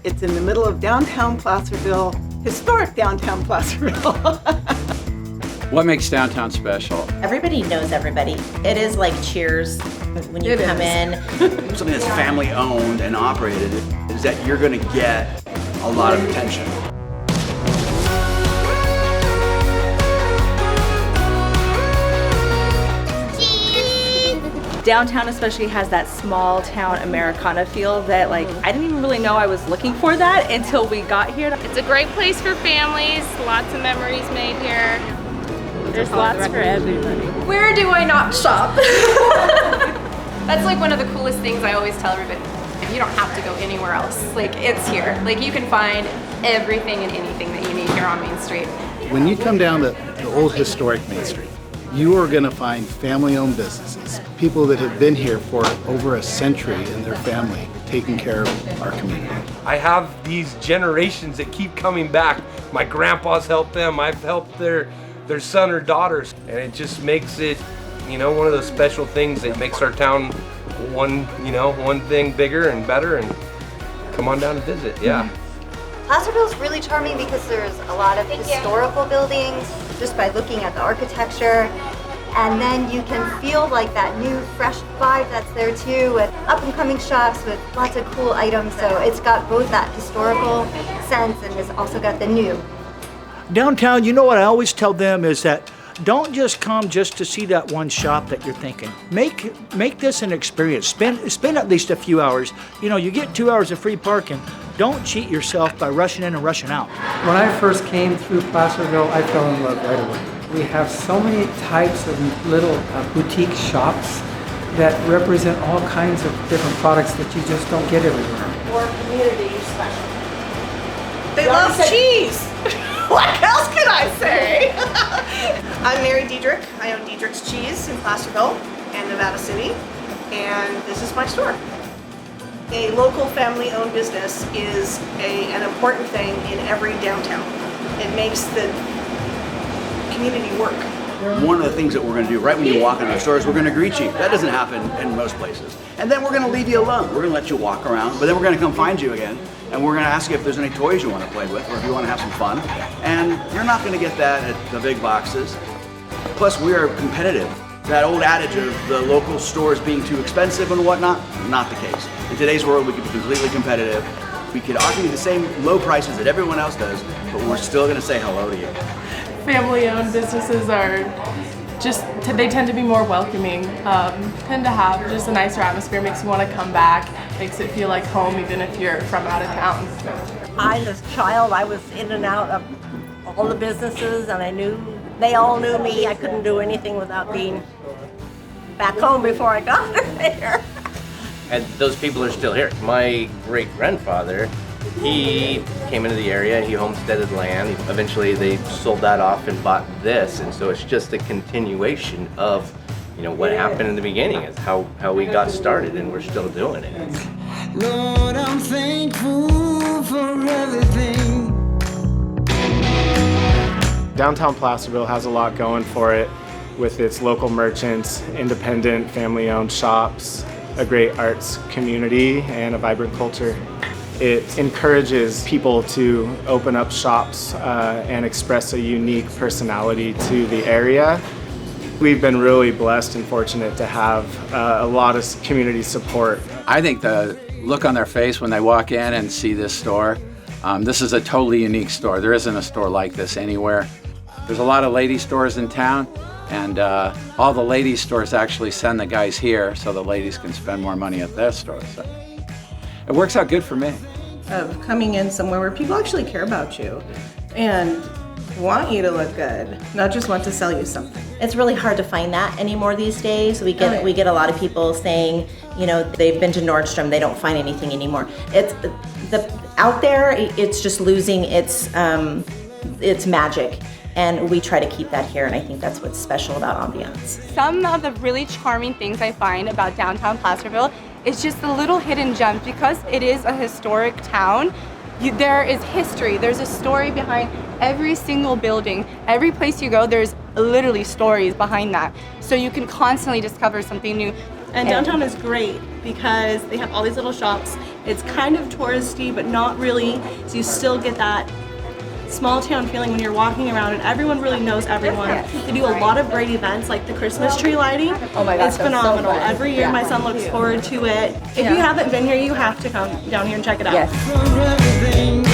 It's in the middle of downtown Placerville, historic downtown Placerville. What makes downtown special? Everybody knows everybody. It is like Cheers when you come in. Something that's family owned and operated is that you're going to get a lot of attention. Downtown especially has that small town Americana feel that I didn't even really know I was looking for that until we got here. It's a great place for families, lots of memories made here. There's lots for everybody. Where do I not shop? That's like one of the coolest things I always tell everybody. You don't have to go anywhere else. It's here. You can find everything and anything that you need here on Main Street. When you come down the old historic Main Street, you are going to find family-owned businesses, people that have been here for over a century in their family, taking care of our community. I have these generations that keep coming back. My grandpa's helped them, I've helped their son or daughters, and it just makes it, one of those special things that makes our town one thing bigger and better, and come on down and visit, yeah. Placerville's really charming because there's a lot of historical buildings just by looking at the architecture. And then you can feel that new, fresh vibe that's there too, with up-and-coming shops with lots of cool items. So it's got both that historical sense and it's also got the new. Downtown, what I always tell them is that don't just come just to see that one shop that you're thinking. Make this an experience. Spend at least a few hours. You get 2 hours of free parking. Don't cheat yourself by rushing in and rushing out. When I first came through Placerville, I fell in love right away. We have so many types of little boutique shops that represent all kinds of different products that you just don't get everywhere. More community special. They love cheese. What else can I say? I'm Mary Diedrich. I own Diedrich's Cheese in Placerville and Nevada City, and this is my store. A local family-owned business is an important thing in every downtown. It makes the community work. One of the things that we're going to do right when you walk in our stores, we're going to greet you. That doesn't happen in most places. And then we're going to leave you alone. We're going to let you walk around, but then we're going to come find you again, and we're going to ask you if there's any toys you want to play with or if you want to have some fun. And you're not going to get that at the big boxes. Plus, we are competitive. That old adage of the local stores being too expensive and whatnot, not the case. In today's world, we can be completely competitive. We could offer you the same low prices that everyone else does, but we're still going to say hello to you. Family-owned businesses are they tend to be more welcoming, tend to have just a nicer atmosphere, makes you want to come back, makes it feel like home even if you're from out of town. As a child, I was in and out of all the businesses, and they all knew me. I couldn't do anything without being back home before I got there. And those people are still here. My great-grandfather, he came into the area, he homesteaded land. Eventually they sold that off and bought this, and so it's just a continuation of what happened in the beginning. Is how we got started, and we're still doing it. Lord, I'm thankful for everything. Downtown Placerville has a lot going for it with its local merchants, independent family-owned shops, a great arts community, and a vibrant culture. It encourages people to open up shops and express a unique personality to the area. We've been really blessed and fortunate to have a lot of community support. I think the look on their face when they walk in and see this store, this is a totally unique store. There isn't a store like this anywhere. There's a lot of lady stores in town, and all the ladies stores actually send the guys here so the ladies can spend more money at their stores. So it works out good for me. Of coming in somewhere where people actually care about you and want you to look good, not just want to sell you something. It's really hard to find that anymore these days. We get a lot of people saying, they've been to Nordstrom, they don't find anything anymore. It's out there, it's just losing its magic. And we try to keep that here, and I think that's what's special about ambiance. Some of the really charming things I find about downtown Placerville is just the little hidden gems. Because it is a historic town, there is history. There's a story behind every single building. Every place you go, there's literally stories behind that. So you can constantly discover something new. And downtown is great because they have all these little shops It's kind of touristy, but not really. So you still get that small town feeling when you're walking around, and everyone really knows everyone. They do a lot of great events like the Christmas tree lighting. Oh my gosh, it's that's so phenomenal. fun. Every year my son looks forward to it. If you haven't been here, you have to come down here and check it out. Yes.